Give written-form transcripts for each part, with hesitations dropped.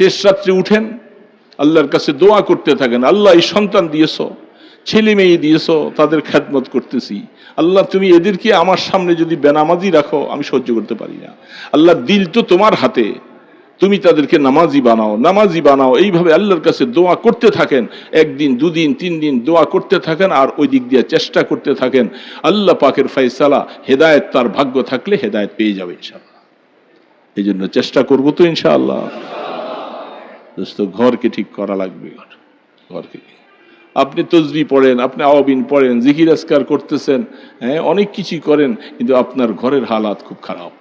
শেষ রাত্রে উঠেন, আল্লাহর কাছে দোয়া করতে থাকেন, আল্লাহ এই সন্তান দিয়েছো, ছেলে মেয়ে দিয়েছো, তাদের খেদমত করতেছি, আল্লাহ তুমি এদেরকে আমার সামনে যদি বেনামাজি রাখো আমি সহ্য করতে পারি না, আল্লাহ দিল তো তোমার হাতে, তুমি তাদেরকে নামাজি বানাও, নামাজি বানাও। এইভাবে আল্লাহর কাছে দোয়া করতে থাকেন, একদিন, দুদিন, 3 দিন দোয়া করতে থাকেন, আর ওই দিক দিয়ে চেষ্টা করতে থাকেন। আল্লাহ পাকের ফয়সালা, হেদায়েত তার ভাগ্য থাকলে হেদায়েত পেয়ে যাবে ইনশাআল্লাহ। এই জন্য চেষ্টা করবো তো ইনশাআল্লাহ। দোস্ত, ঘরকে ঠিক করা লাগবে। ঘরকে আপনি তসবিহ পড়েন, আপনি আওয়াবিন পড়েন, জিকির আজকার করতেছেন, হ্যাঁ অনেক কিছুই করেন, কিন্তু আপনার ঘরের হালাত খুব খারাপ,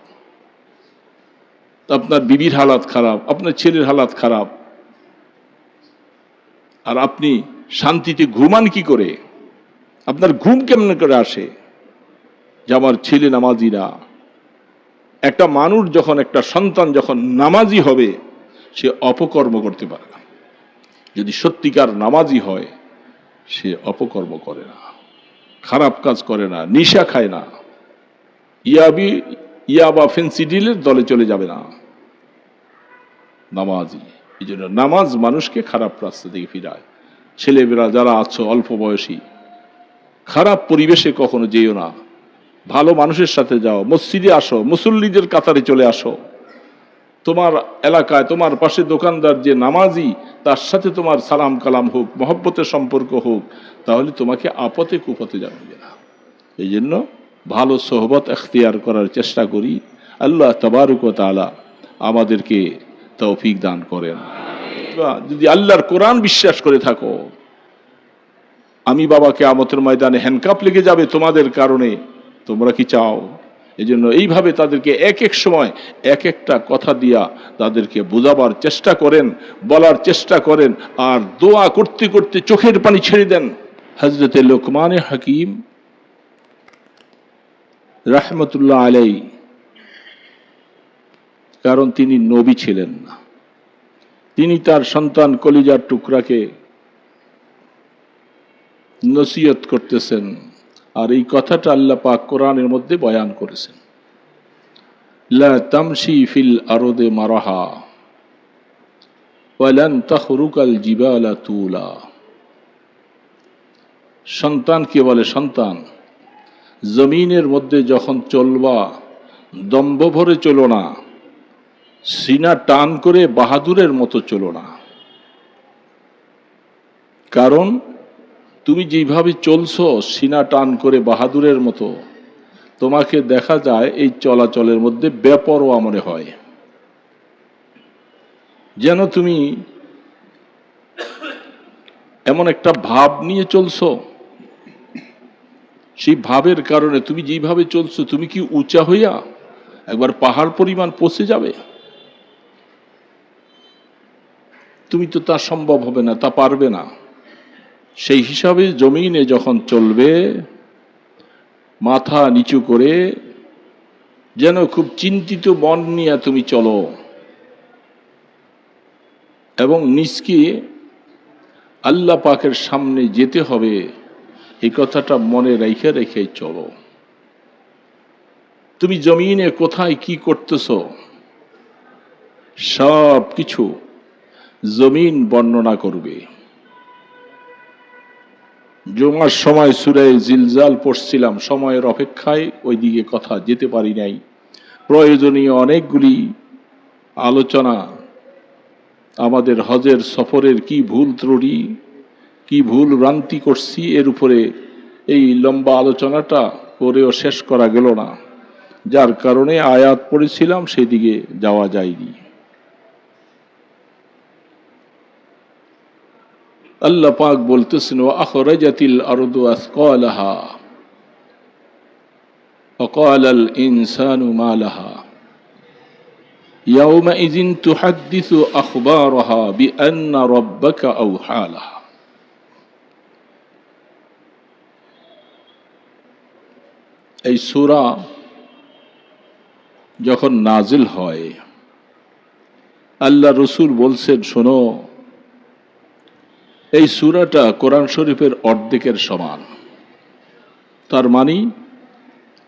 আপনার বিবির হালাত খারাপ, আপনার ছেলের হালাত খারাপ, আর আপনি শান্তিতে ঘুমান কি করে? আপনার ঘুম কেমন করে আসে যে আমার ছেলে নামাজিরা? একটা মানুষ যখন, একটা সন্তান যখন নামাজি হবে, সে অপকর্ম করতে পারে না। যদি সত্যিকার নামাজি হয়, সে অপকর্ম করে না, খারাপ কাজ করে না, নিশা খায় না, ইয়াবা ফেন্সিডিলের দলে চলে যাবে না, নামাজি। এই জন্য নামাজ মানুষকে খারাপ রাস্তা থেকে ফিরায়। ছেলেমেয়েরা যারা আছো অল্প বয়সী, খারাপ পরিবেশে কখনো যেও না, ভালো মানুষের সাথে যাও, মসজিদে আসো, মুসল্লিদের কাতারে চলে আসো। তোমার এলাকায় তোমার পাশে দোকানদার যে নামাজি, তার সাথে তোমার সালাম কালাম হোক, মহব্বতের সম্পর্ক হোক, তাহলে তোমাকে আপদে কুপথে যাবে না। এই জন্য ভালো সোহবত এখতিয়ার করার চেষ্টা করি। আল্লাহ তাবারক ওয়া তাআলা আমাদেরকে তৌফিক দান করেন। যদি আল্লাহর কোরআন বিশ্বাস করে থাকো, আমি বাবা কিয়ামতের ময়দানে হ্যান্ডকাপ লেগে যাবে তোমাদের কারণে, তোমরা কি চাও? এজন্য এইভাবে তাদেরকে এক এক সময় এক একটা কথা দিয়া তাদেরকে বোঝাবার চেষ্টা করেন, বলার চেষ্টা করেন, আর দোয়া করতে করতে চোখের পানি ছেড়ে দেন। হযরতে লোকমান হাকিম রাহমাতুল্লাহ আলাইহি, কারণ তিনি নবী ছিলেন না, তিনি তার সন্তান কলিজার টুকরাকে নসিহত করতেছেন, আর এই কথাটা আল্লাহ পাক কোরআনের মধ্যে বয়ান করেছেন, লা তামশি ফিল আরদে মারাহা ওয়া লান তাখরুকাল জিবালা তুলা। সন্তানকে বলে, সন্তান জমিনের মধ্যে যখন চলবা, দম্ভ ভরে চলো না, সিনা টান করে বাহাদুরের মতো চলো না। কারণ তুমি যেভাবে চলছো সিনা টান করে বাহাদুরের মতো, তোমাকে দেখা যায় এই চলাচলের মধ্যে বেপরোয়া মনে হয়, যেন তুমি এমন একটা ভাব নিয়ে চলছো, সেই ভাবের কারণে তুমি যেভাবে চলছো, তুমি কি উঁচা হইয়া একবার পাহাড় পরিমাণ পৌঁছে যাবে? তুমি তো তা সম্ভব হবে না, তা পারবে না। সেই হিসাবে জমিনে যখন চলবে, মাথা নিচু করে যেন খুব চিন্তিত মন নিয়ে তুমি চলো, এবং নিজকে আল্লাহ পাকের সামনে যেতে হবে, এই কথাটা মনে রেখে রেখে চলো। তুমি জমিনে কোথায় কি করতেছো, সব কিছু জমিন বর্ণনা করবে। জুমার সময় সূরা জিলজাল পড়ছিলাম, সময়ের অপেক্ষায় ওইদিকে কথা যেতে পারি নাই। প্রয়োজনীয় অনেকগুলি আলোচনা, আমাদের হজের সফরের কি ভুল ত্রুটি, কি ভুল ভ্রান্তি করছি, এর উপরে এই লম্বা আলোচনাটা করেও শেষ করা গেল না, যার কারণে আয়াত পড়েছিলাম সেদিকে যাওয়া যায়নি। আল্লাহ পাক বলতেছেন, ওয়া আখরাজাতিল আরদু আসকালাহা ওয়া ক্বালাল ইনসানু মা লাহা ইয়াওমাইযিন তুহাদ্দিসু আখবারাহা বিআন্না রাব্বাকা আওহা লাহা। এই সূরা যখন নাজিল হয়, আল্লাহ রসুল বলছেন, শোনো, এই সূরাটা কোরআন শরীফের অর্ধেকের সমান। তার মানে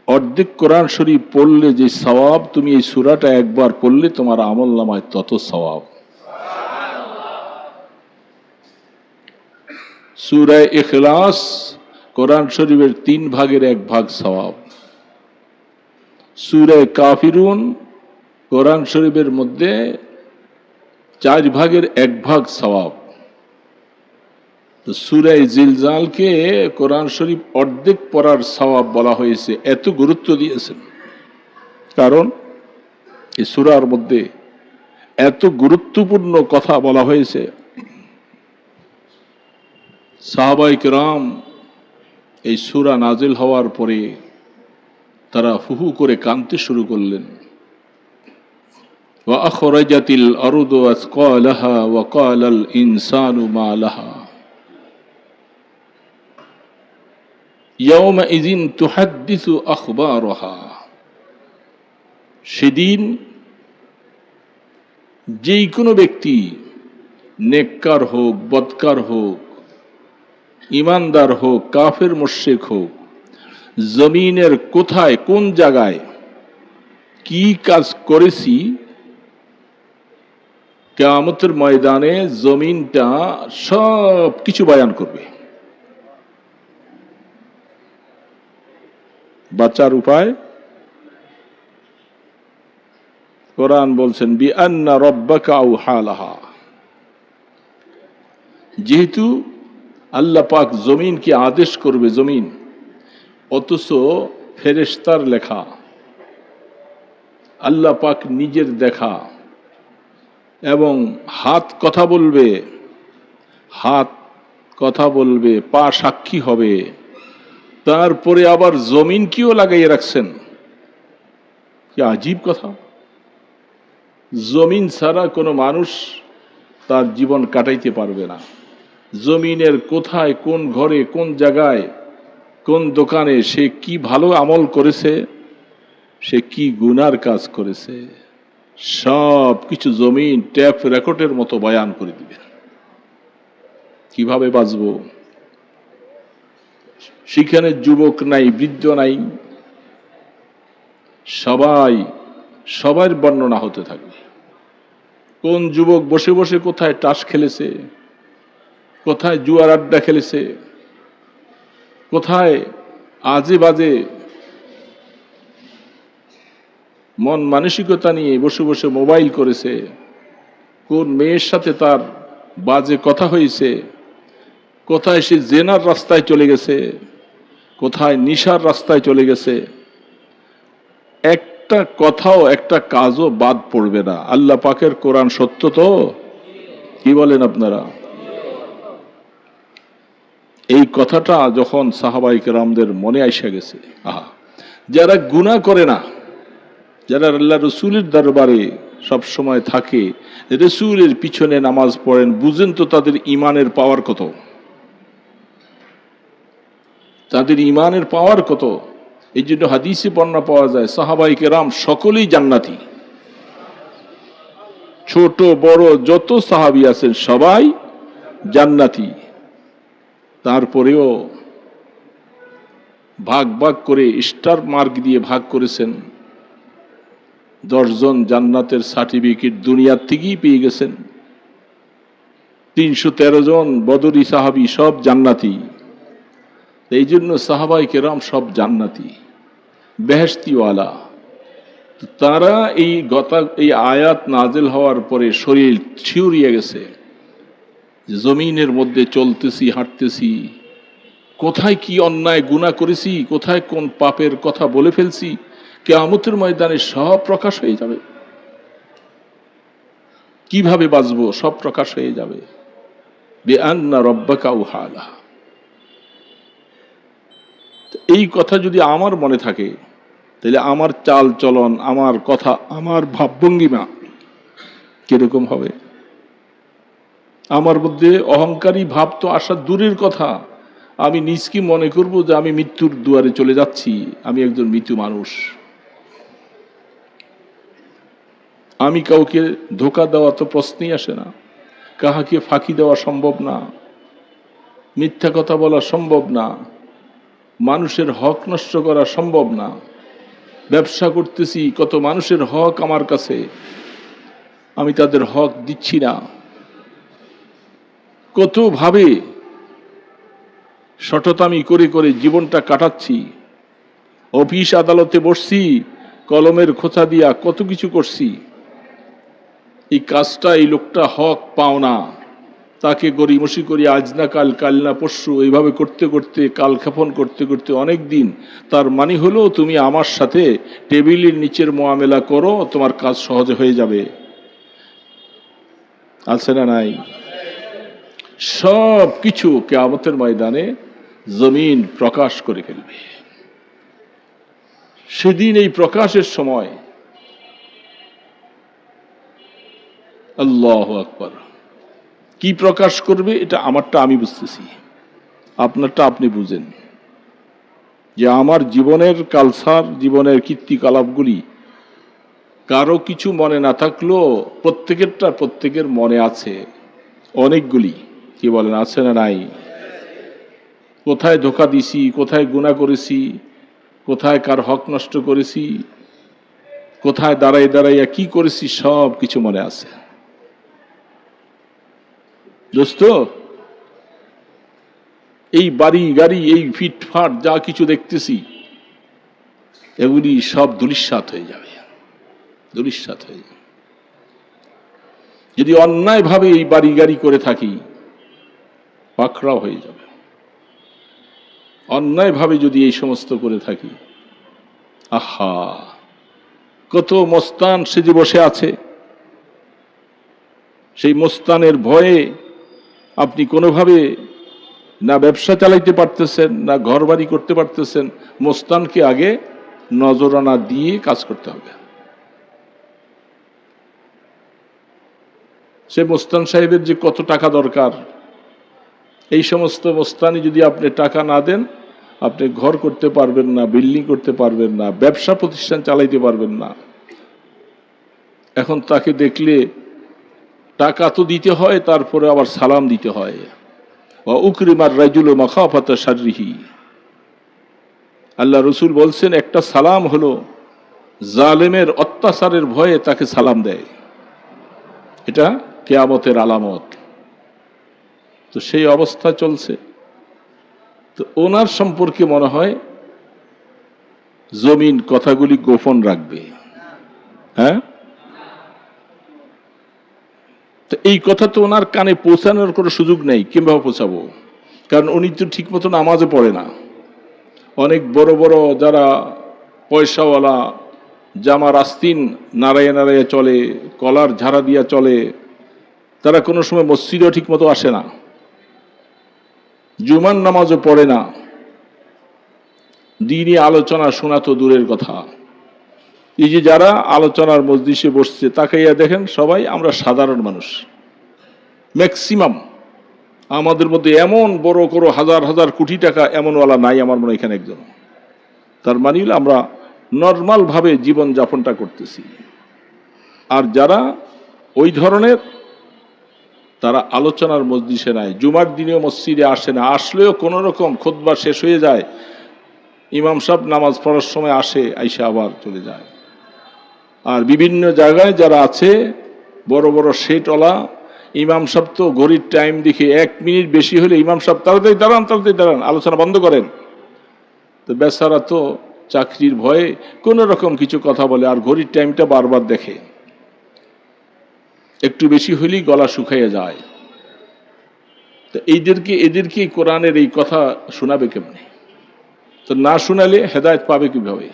অর্ধেক কোরআন শরীফ পড়লে যে সওয়াব, তুমি এই সূরাটা একবার পড়লে তোমার আমলনামায় তত সওয়াব। সূরা ইখলাস কোরআন শরীফের 3 ভাগের 1 ভাগ সওয়াব। সূরা কাফিরুন কোরআন শরীফের মধ্যে 4 ভাগের 1 ভাগ সওয়াব। তো সূরা জিলজালকে কোরআন শরীফ অর্ধেক পড়ার সওয়াব বলা হয়েছে, এত গুরুত্ব দিয়েছেন। কারণ এই সূরার মধ্যে এত গুরুত্বপূর্ণ কথা বলা হয়েছে। সাহাবায়ে কেরাম এই সূরা নাজিল হওয়ার পরে তারা হুহু করে কাঁদতে শুরু করলেন। ওয়া আখরাজাতিল আরদু আসকালাহা ওয়া ক্বালাল ইনসানু মা লাহা ইয়াওমাইযিন তুহাদ্দিসু আখবারাহা। সেদিন যেই কোনো ব্যক্তি, নেককার হোক, বদকার হোক, ইমানদার হোক, কাফের মুশরিক হোক, জমিনের কোথায় কোন জায়গায় কি কাজ করেছি, কিয়ামতের ময়দানে জমিনটা সব কিছু বয়ান করবে। বাঁচার উপায় কোরআন বলছেন বিআন্না রাব্বাকা আওহা লাহা। যেহেতু আল্লাহ পাক জমিনকে আদেশ করবে জমিন, অথচ ফেরেশতার লেখা, আল্লাহ পাক নিজের দেখা, এবং হাত কথা বলবে, হাত কথা বলবে, পা সাক্ষী হবে, তারপরে আবার জমিনকেও লাগাইয়ে রাখছেন। কি আজীব কথা! জমিন ছাড়া কোনো মানুষ তার জীবন কাটাইতে পারবে না। জমিনের কোথায়, কোন ঘরে, কোন জায়গায়, কোন দোকানে সে কি ভালো আমল করেছে, সে কি গুনার কাজ করেছে, সব কিছু জমিন ট্যাপ রেকর্ডের মতো বয়ান করে দিবে। কিভাবে বাঁচব? সেখানে যুবক নাই, বৃদ্ধ নাই, সবার বর্ণনা হতে থাকবে। কোন যুবক বসে বসে কোথায় তাস খেলেছে, কোথায় জুয়ার আড্ডা খেলেছে, কোথায় আজে বাজে মন মানসিকতা নিয়ে বসে বসে মোবাইল করেছে, কোন মেয়ের সাথে তার বাজে কথা হয়েছে, কোথায় সে জেনার রাস্তায় চলে গেছে, কোথায় নিশার রাস্তায় চলে গেছে। একটা কথাও, একটা কাজও বাদ পড়বে না। আল্লাহ পাকের কোরআন সত্য তো? কি বলেন আপনারা? এই কথাটা যখন সাহাবায়ে কেরামদের মনে আইসা গেছে, আহা, যারা গুনাহ করে না, যারা আল্লাহ রসুলের দরবারে সব সময় থাকে, রসুলের পিছনে নামাজ পড়েন, বুঝেন তো তাদের ইমানের পাওয়ার কত, তাদের ইমানের পাওয়ার কত। এই জন্য হাদিসে বর্ণনা পাওয়া যায় সাহাবায়ে কেরাম সকলেই জান্নাতি। ছোট বড় যত সাহাবী আছেন সবাই জান্নাতি। তারপরেও ভাগ ভাগ করে স্টার মার্ক দিয়ে ভাগ করেছেন। 10 জন জান্নাতের সার্টিফিকেট দুনিয়ার থেকেই পেয়ে গেছেন। 313 জন বদরি সাহাবী সব জান্নাতি। এই জন্য সাহাবায়ে কেরাম সব জান্নাতি, বেহেশতিওয়ালা। তারা এই আয়াত নাজিল হওয়ার পরে শরীর শিউরিয়ে গেছে। জমিনের মধ্যে চলতেছি, হাঁটতেছি, কোথায় কি অন্যায় গুনাহ করেছি, কোথায় কোন পাপের কথা বলে ফেলছি, কিয়ামতের ময়দানে সব প্রকাশ হয়ে যাবে। কিভাবে বাঁচবো সব প্রকাশ হয়ে যাবে। বিআন্না রাব্বাকা আওহা লাহা। এই কথা যদি আমার মনে থাকে, তাহলে আমার চাল চলন, আমার কথা, আমার ভাবভঙ্গিমা কিরকম হবে? আমার মধ্যে অহংকারী ভাব তো আসা দূরের কথা, আমি নিজকে মনে করব যে আমি মৃত্যুর দুয়ারে চলে যাচ্ছি, আমি একজন মৃত্যু মানুষ। আমি কাউকে ধোঁকা দেওয়া তো প্রশ্নই আসে না, কাহাকে ফাঁকি দেওয়া সম্ভব না, মিথ্যা কথা বলা সম্ভব না, মানুষের হক নষ্ট করা সম্ভব না। ব্যবসা করতেছি, কত মানুষের হক আমার কাছে, আমি তাদের হক দিচ্ছি না। কত ভাবে শটতামি করে করে জীবনটা কাটাচ্ছি, অফিস আদালতে বসছি, কলমের খোঁচা দিয়া কত কিছু করছি। এই কাজটা এই লোকটা হক পাও না, তাকে গড়িমসি করি আজ না কাল, কাল না পরশু, এইভাবে করতে করতে কাল ক্ষেপণ করতে করতে অনেক দিন। তার মানে হলো তুমি আমার সাথে টেবিলের নিচের মোয়ামেলা করো, তোমার কাজ সহজে হয়ে যাবে। আছে না নাই? সব কিছু কিয়ামতের ময়দানে জমিন প্রকাশ করে ফেলবে। সেদিন এই প্রকাশের সময় আল্লাহু আকবার, কি প্রকাশ করবে এটা আমারটা আমি বুঝতেছি, আপনারটা আপনি বুঝেন। যে আমার জীবনের কালচার, জীবনের কীর্তিকলাপগুলি কারো কিছু মনে না থাকলেও প্রত্যেকেরটা প্রত্যেকের মনে আছে, অনেকগুলি। কি বলেন, আছে না নাই? কোথায় ধোঁকা দিছি, কোথায় গুনাহ করেছি, কোথায় কার হক নষ্ট করেছি, কোথায় দাঁড়াই দাঁড়াইয়া কি করেছি, সব কিছু মনে আছে। দোস্ত, এই বাড়ি গাড়ি, এই ফিটফাট যা কিছু দেখতেছি, এগুলি সব ধূলিসাৎ হয়ে যাবে, ধূলিসাৎ হয়ে যাবে। যদি অন্যায়ভাবে এই বাড়ি গাড়ি করে থাকি, পাকড়াও হয়ে যাবে। অন্যায়ভাবে যদি এই সমস্ত করে থাকি, আহা, কত মস্তান সেজে বসে আছে। সেই মস্তানের ভয়ে আপনি কোনোভাবে না ব্যবসা চালাইতে পারতেছেন, না ঘর বাড়ি করতে পারতেছেন। মস্তানকে আগে নজরানা দিয়ে কাজ করতে হবে। সে মস্তান সাহেবের যে কত টাকা দরকার, এই সমস্ত মস্তানি যদি আপনি টাকা না দেন, আপনি ঘর করতে পারবেন না, বিল্ডিং করতে পারবেন না, ব্যবসা প্রতিষ্ঠান চালাইতে পারবেন না। এখন তাকে দেখলে টাকা তো দিতে হয়, তারপরে আবার সালাম দিতে হয়। উকরিমার রাজুল মাখাফাতা শাররিহি, আল্লাহ রসুল বলছেন একটা সালাম হলো জালেমের অত্যাচারের ভয়ে তাকে সালাম দেয়, এটা কিয়ামতের আলামত। তো সেই অবস্থা চলছে। তো ওনার সম্পর্কে মনে হয় জমিন কথাগুলি গোপন রাখবে। হ্যাঁ, তো এই কথা তো ওনার কানে পৌঁছানোর কোনো সুযোগ নেই। কিংবা পৌঁছাবো? কারণ উনি তো ঠিক মতো নামাজও পড়ে না। অনেক বড় বড় যারা পয়সাওয়ালা, জামার আস্তিন নাড়াইয়া নাড়াইয়া চলে, কলার ঝাড়া দিয়া চলে, তারা কোনো সময় মসজিদেও ঠিক মতো আসে না, জুমার নামাজও পড়ে না, দ্বীনি আলোচনা শোনা তো দূরের কথা। এই যে যারা আলোচনার মজলিসে বসছে, তাকাইয়া দেখেন সবাই আমরা সাধারণ মানুষ। ম্যাক্সিমাম আমাদের মধ্যে এমন বড় করো হাজার হাজার কোটি টাকা এমনওয়ালা নাই আমার মনে হয় এখানে একজন। তার মানে হলো আমরা নর্মাল ভাবে জীবন যাপনটা করতেছি। আর যারা ওই ধরনের, তারা আলোচনার মজলিসে নাই, জুমার দিনেও মসজিদে আসে না, আসলেও কোনো রকম খুতবা শেষ হয়ে যায়, ইমাম সাহেব নামাজ পড়ার সময় আসে, আইসা আবার চলে যায়। আর বিভিন্ন জায়গায় যারা আছে বড় বড় সেটওয়ালা, ইমাম সাহেব তো ঘড়ির টাইম দেখে 1 মিনিট বেশি হলে ইমাম সাহেব তাড়াতাড়ি দাঁড়ান, তাড়াতাড়ি দাঁড়ান, আলোচনা বন্ধ করেন। তো বেচারা তো চাকরির ভয়ে কোন রকম কিছু কথা বলে, আর ঘড়ির টাইমটা বারবার দেখে, একটু বেশি হলেই গলা শুকাইয়া যায়। তো এদেরকে কোরআনের এই কথা শোনাবে কেমনে? তো না শোনালে হেদায়েত পাবে কিভাবে?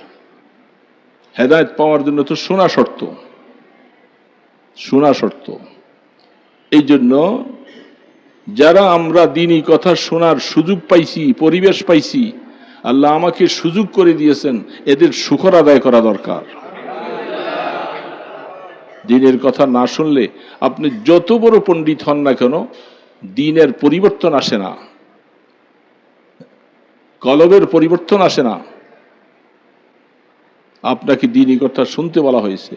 হেদায়েত পাওয়ার জন্য তো শোনা শর্ত, শোনা শর্ত। এই জন্য যারা আমরা দ্বীনি কথা শোনার সুযোগ পাইছি, পরিবেশ পাইছি, আল্লাহ আমাকে সুযোগ করে দিয়েছেন, এদের শুকর আদায় করা দরকার। দ্বীনের কথা না শুনলে আপনি যত বড় পণ্ডিত হন না কেন, দ্বীনের পরিবর্তন আসে না, কলবের পরিবর্তন আসে না। আপনাকে দ্বীনি কথা শুনতে বলা হয়েছে,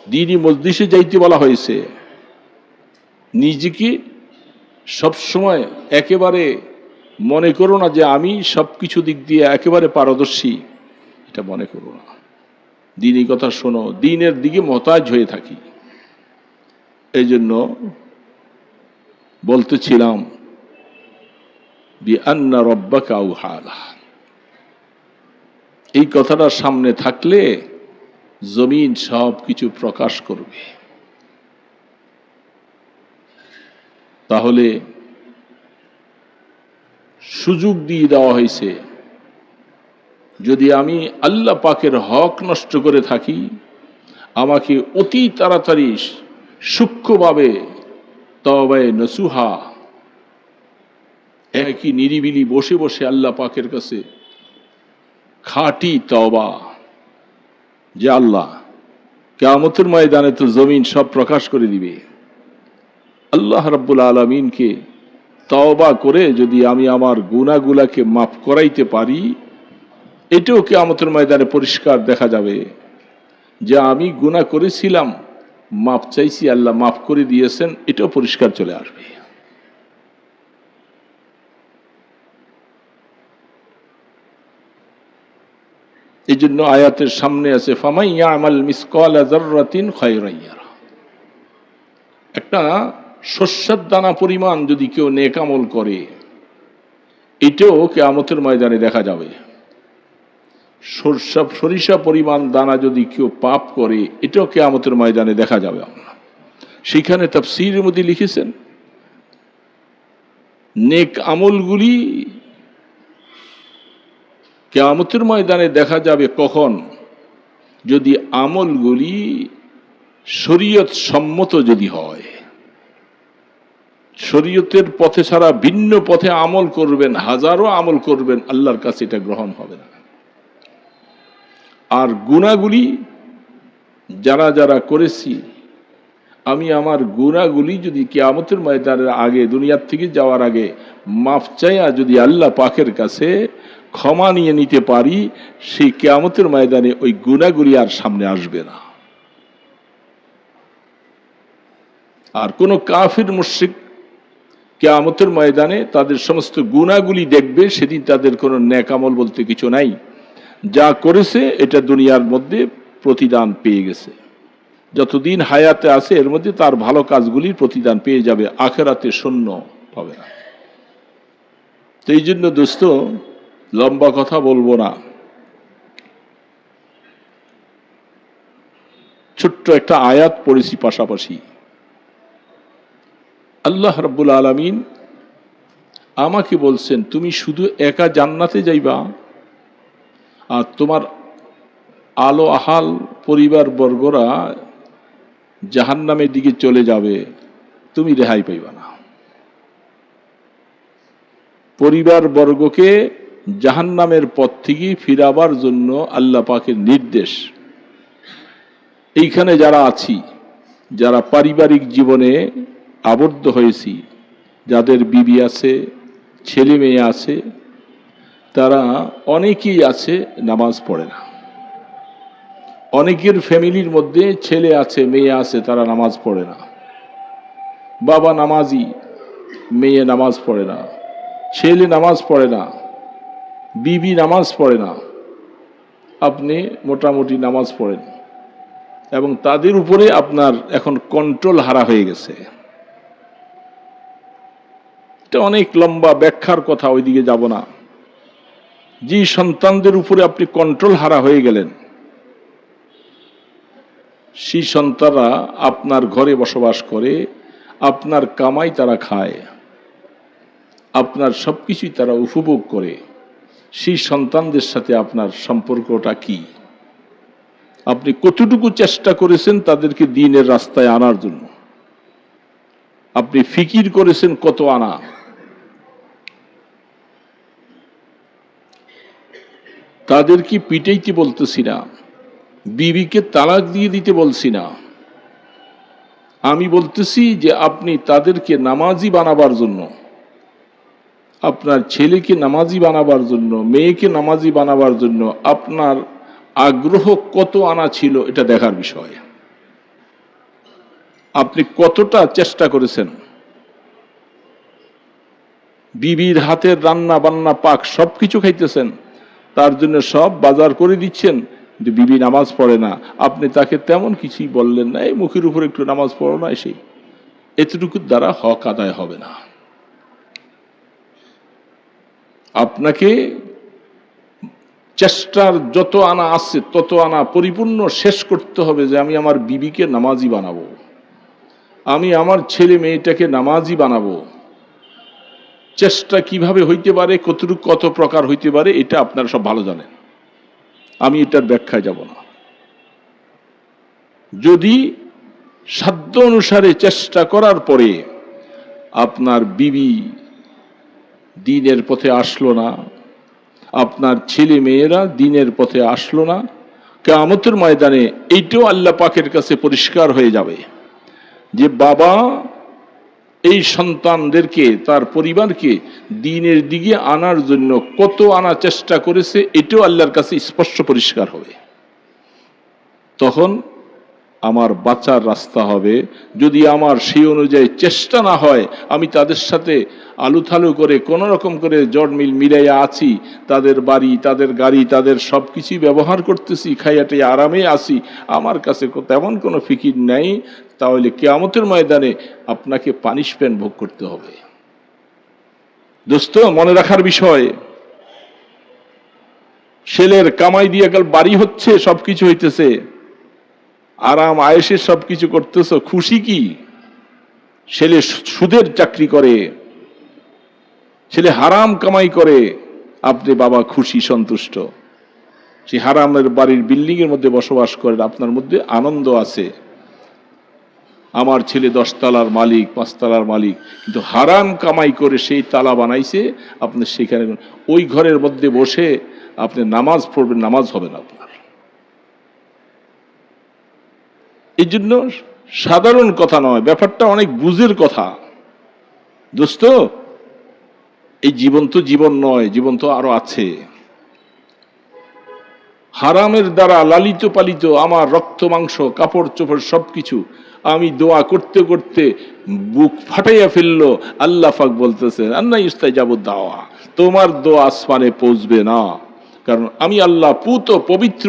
দ্বীনি মজলিসে যাইতে বলা হয়েছে। নিজেকে সবসময় একেবারে মনে করো না যে আমি সবকিছু দিক দিয়ে একেবারে পারদর্শী, এটা মনে করো না। দ্বীনি কথা শোনো, দ্বীনের দিকে মহতাজ হয়ে থাকি। এই জন্য বলতেছিলাম বিআন্না রাব্বাকা আওহা লাহা। এই কথাটা সামনে থাকলে জমিন সব কিছু প্রকাশ করবে। তাহলে সুযোগ দিয়ে দেওয়া হয়েছে, যদি আমি আল্লাহ পাকের হক নষ্ট করে থাকি, আমাকে অতি তাড়াতাড়ি সূক্ষ্মভাবে তওবায়ে নসুহা, একই নিরিবিলি বসে বসে আল্লাহ পাকের কাছে খাঁটি তওবা, যে আল্লাহ কিয়ামতের ময়দানে তো জমিন সব প্রকাশ করে দিবে, আল্লাহ রাব্বুল আলামিনকে তওবা করে যদি আমি আমার গুনাহগুলোকে মাফ করাইতে পারি, এটাও কিয়ামতের ময়দানে পরিষ্কার দেখা যাবে যে আমি গুনাহ করেছিলাম, মাফ চাইছি, আল্লাহ মাফ করে দিয়েছেন, এটাও পরিষ্কার চলে আসবে। এই জন্য আয়াতের সামনে আছে ফামান ইয়ামাল মিসকালা যাররাতিন খায়রান ইয়ারা। একটা শস্যের দানা পরিমাণ যদি কেউ নেক আমল করে, এটাও কিয়ামতের ময়দানে দেখা যাবে। সরিষা পরিমাণ দানা যদি কেউ পাপ করে, এটাও কিয়ামতের ময়দানে দেখা যাবে। সেখানে তাফসীরের মধ্যে লিখেছেন নেক আমলগুলি কিয়ামতের ময়দানে দেখা যাবে কখন, যদি আমলগুলি শরীয়ত সম্মত যদি হয়। শরীয়তের পথে ছাড়া ভিন্ন পথে আমল করবেন, হাজারো আমল করবেন, আল্লাহর কাছে এটা গ্রহণ হবে না। আর গুনাহগুলি যারা যারা করেছি, আমি আমার গুনাহগুলি যদি কিয়ামতের ময়দানের আগে, দুনিয়ার থেকে যাওয়ার আগে মাফ চাইয়া যদি আল্লাহ পাকের কাছে ক্ষমা নিয়ে নিতে পারি, সেই কিয়ামতের ময়দানে ওই গুনাহগুলি আর সামনে আসবে না। আর কোন কাফির মুশরিক কিয়ামতের ময়দানে তাদের সমস্ত গুনাহগুলি দেখবে, সেদিন তাদের কোনো নেক আমল বলতে কিছু নাই। যা করেছে এটা দুনিয়ার মধ্যে প্রতিদান পেয়ে গেছে, যতদিন হায়াতে আছে এর মধ্যে তার ভালো কাজগুলির প্রতিদান পেয়ে যাবে, আখিরাতে শূন্য পাবে না। তো এই জন্য দোস্ত, লম্বা কথা বলবো না, ছোট্ট একটা আয়াত পড়েছি পাশাপাশি। আল্লাহ রাব্বুল আলামিন আমাকে বলছেন, তুমি শুধু একা জান্নাতে যাইবা, আর তোমার আলো আহাল পরিবার বর্গরা জাহান্নামের দিকে চলে যাবে, তুমি রেহাই পাইবা না। পরিবার বর্গকে জাহান্নামের পথ থেকে ফিরাবার জন্য আল্লাহ পাকের নির্দেশ। এইখানে যারা আছি, যারা পারিবারিক জীবনে আবদ্ধ হয়েছি, যাদের বিবি আছে, ছেলে মেয়ে আছে, তারা অনেকেই আছে নামাজ পড়ে না। অনেকের ফ্যামিলির মধ্যে ছেলে আছে, মেয়ে আছে, তারা নামাজ পড়ে না। বাবা নামাজি, মেয়ে নামাজ পড়ে না, ছেলে নামাজ পড়ে না, বিবি নামাজ পড়ে না, আপনি মোটামুটি নামাজ পড়েন, এবং তাদের উপরে আপনার এখন কন্ট্রোল হারা হয়ে গেছে। এটা অনেক লম্বা ব্যাখ্যার কথা, ওইদিকে যাব না। যে সন্তানদের উপরে আপনি কন্ট্রোল হারা হয়ে গেলেন, সেই সন্তানরা আপনার ঘরে বসবাস করে, আপনার কামাই তারা খায়, আপনার সবকিছুই তারা উপভোগ করে। সেই সন্তানদের সাথে আপনার সম্পর্কটা কি? আপনি কতটুকু চেষ্টা করেছেন তাদেরকে দ্বীনের রাস্তায় আনার জন্য? আপনি ফিকির করেছেন কত আনা? তাদেরকে পিটাইতে বলতেছি না, বিবিকে তালাক দিয়ে দিতে বলছি না। আমি বলতেছি যে আপনি তাদেরকে নামাজি বানাবার জন্য, আপনার ছেলেকে নামাজি বানাবার জন্য, মেয়েকে নামাজি বানাবার জন্য আপনার আগ্রহ কত আনা ছিল, এটা দেখার বিষয়। আপনি কতটা চেষ্টা করেছেন? বিবির হাতের রান্না বান্না পাক সবকিছু খাইতেছেন, তার জন্য সব বাজার করে দিচ্ছেন, কিন্তু বিবি নামাজ পড়ে না, আপনি তাকে তেমন কিছুই বললেন না, এই মুখের উপর একটু নামাজ পড়ো না, সেই এতটুকুর দ্বারা হক আদায় হবে না। আপনাকে চেষ্টার যত আনা আছে তত আনা পরিপূর্ণ শেষ করতে হবে যে আমি আমার বিবিকে নামাজি বানাবো, আমি আমার ছেলে মেয়েটাকে নামাজি বানাবো। চেষ্টা কিভাবে হইতে পারে, কতটুকু কত প্রকার হইতে পারে, এটা আপনারা সব ভালো জানেন, আমি এটার ব্যাখ্যায় যাব না। যদি সাধ্য অনুসারে চেষ্টা করার পরে আপনার বিবি দ্বীনের পথে আসলো না, আপনার ছেলে মেয়েরা দ্বীনের পথে আসলো না, কিয়ামতের ময়দানে এইটাও আল্লাহ পাকের কাছে পরিষ্কার হয়ে যাবে যে বাবা এই সন্তানদেরকে, তার পরিবারকে দ্বীনের দিকে আনার জন্য কত আনা চেষ্টা করেছে, এটাও আল্লাহর কাছে স্পষ্ট পরিষ্কার হবে। তখন আমার বাঁচার রাস্তা হবে। যদি আমার সেই অনুযায়ী চেষ্টা না হয়, আমি তাদের সাথে আলুথালু করে কোন রকম করে জড়মিল মিলাইয়া আছি, তাদের বাড়ি, তাদের গাড়ি, তাদের সবকিছুই ব্যবহার করতেছি, খাইয়াটে আরামে আছি, আমার কাছে তেমন কোনো ফিকির নাই, তাহলে কিয়ামতের ময়দানে আপনাকে পানিশমেন্ট ভোগ করতে হবে। দোস্ত, মনে রাখার বিষয়, ছেলের কামাই দিয়ে গেল বাড়ি হচ্ছে, সবকিছু হইতেছে, আরাম আয়েসে সবকিছু করতেছ, খুশি কি? ছেলে সুদের চাকরি করে, ছেলে হারাম কামাই করে, আপনি বাবা খুশি সন্তুষ্ট, সে হারামের বাড়ির বিল্ডিং এর মধ্যে বসবাস করেন, আপনার মধ্যে আনন্দ আছে, আমার ছেলে 10 তলার মালিক, 5 তলার মালিক, কিন্তু হারাম কামাই করে সেই তালা বানাইছে, আপনি সেখানে ওই ঘরের মধ্যে বসে আপনি নামাজ পড়বেন, নামাজ হবে না আপনার। এই জন্য সাধারণ কথা নয়, ব্যাপারটা অনেক বুঝের কথা। দোস্ত, এই জীবন তো জীবন নয়, জীবন তো আরো আছে। হারামের দ্বারা লালিত পালিত আমার রক্ত মাংস কাপড় চোপড় সবকিছু আমি দোয়া করতে করতে বুক ফাটাইয়া ফেললো। আল্লাহ পাক বলতেছেন, আন্না ইস্তাজাবু দাওয়া, তোমার দোয়া আসমানে পৌঁছবে না, কারণ আমি আল্লাহ পুত পবিত্র,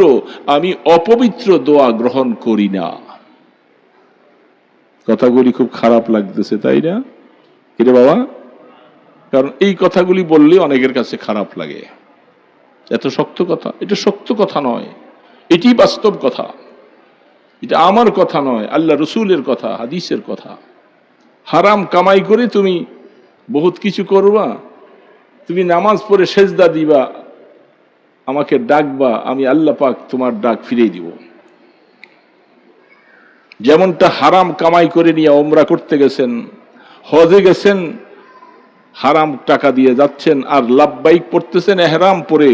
আমি অপবিত্র দোয়া গ্রহণ করি না। কথাগুলি খুব খারাপ লাগতেছে, তাই না? কিরে বাবা? কারণ এই কথাগুলি বললে অনেকের কাছে খারাপ লাগে। এত শক্ত কথা? এটা শক্ত কথা নয়, এটি বাস্তব কথা, এটা আমার কথা নয়, আল্লাহ রসুলের কথা, হাদিসের কথা। হারাম কামাই করে তুমি বহুত কিছু করবা, তুমি নামাজ পড়ে সেজদা দিবা, আমাকে ডাকবা, আমি আল্লাহ পাক তোমার ডাক ফিরিয়ে দিব। যেমনটা হারাম কামাই করে নিয়ে ওমরা করতে গেছেন, হজে গেছেন, হারাম টাকা দিয়ে যাচ্ছেন আর লাব্বাইক পড়তেছেন এহরাম পরে,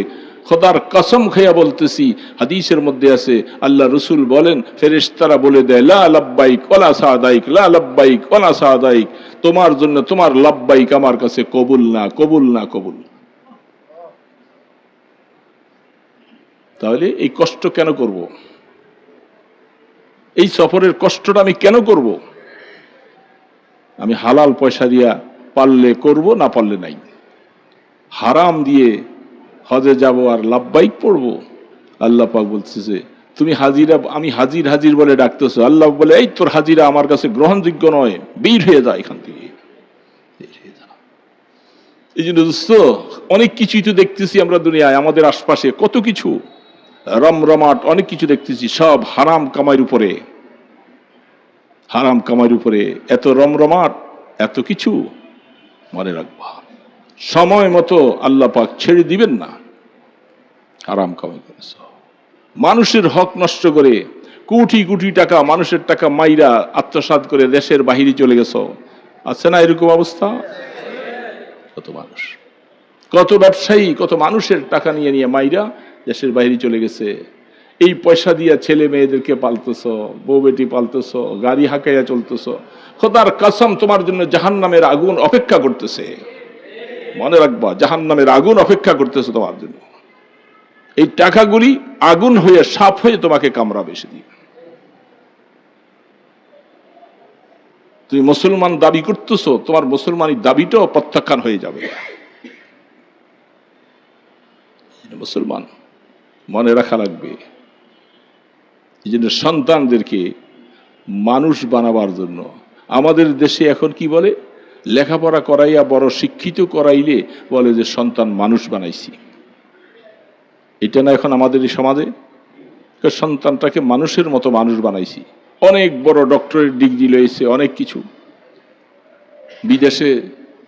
খোদার কসম খাইয়া বলতেছি, হাদিসের মধ্যে আছে, আল্লাহ রসুল বলেন, ফেরেশতারা বলে দেয়, লা লাব্বাইক ওয়ালা সাদাইক, লা লাব্বাইক ওয়ালা সাদাইক, তোমার জন্য তোমার লাব্বাইক আমার কাছে কবুল না, কবুল না, কবুল। তাহলে এই কষ্ট কেন করব? এই সফরের কষ্টটা আমি কেন করব? আমি হালাল পয়সা দিয়া পারলে করব, না পারলে নাই। হারাম দিয়ে হজে যাব আর লাব্বাইক পড়ব? আল্লাহ পাক বলতেছে, তুমি হাজিরা, আমি হাজির হাজির বলে ডাকতেছো, আল্লাহ বলে, এই তোর হাজিরা আমার কাছে গ্রহণযোগ্য নয়, বের হয়ে যায় এখান থেকে। এই জন্য দোস্ত, অনেক কিছুই তো দেখতেছি আমরা দুনিয়ায়, আমাদের আশপাশে কত কিছু রমরমাট, অনেক কিছু দেখতেছি, সব হারাম কামাইয়ের উপরে, হারাম কামাইয়ের উপরে। এত রমরমাট, এত কিছু, মনে রাখবা সময় মতো আল্লাহ পাক ছেড়ে দিবেন না। হারাম কামাই করেছ, মানুষের হক নষ্ট করে, কোটি কোটি টাকা মানুষের টাকা মাইরা আত্মসাৎ করে দেশের বাহিরে চলে গেছ, আছে না এরকম অবস্থা? কত মানুষ, কত ব্যবসায়ী, কত মানুষের টাকা নিয়ে নিয়ে মাইরা দেশের বাইরে চলে গেছে। এই পয়সা দিয়া ছেলে মেয়েদেরকে পালতেছ, বউ বেটি পালতেছ, গাড়ি হাঁকাইয়া চলতেছ, খোদার কসম তোমার জন্য জাহান্নামের আগুন অপেক্ষা করতেছে। মনে রাখবা, জাহান্নামের আগুন অপেক্ষা করতেছে তোমার জন্য। এই টাকাগুলি আগুন হয়ে, সাপ হয়ে তোমাকে কামড়াবে সেদিন। তুমি মুসলমান দাবি করতেছ, তোমার মুসলমানি দাবিটাও প্রত্যাখ্যান হয়ে যাবে। মুসলমান মনে রাখা লাগবে। এই জন্য সন্তানদেরকে মানুষ বানাবার জন্য আমাদের দেশে এখন কি বলে, লেখাপড়া করাইয়া বড় শিক্ষিত করাইলে বলে যে সন্তান মানুষ বানাইছি। এটা না এখন আমাদের এই সমাজে, সন্তানটাকে মানুষের মতো মানুষ বানাইছি। অনেক বড় ডক্টরেট ডিগ্রি লয়েছে, অনেক কিছু, বিদেশে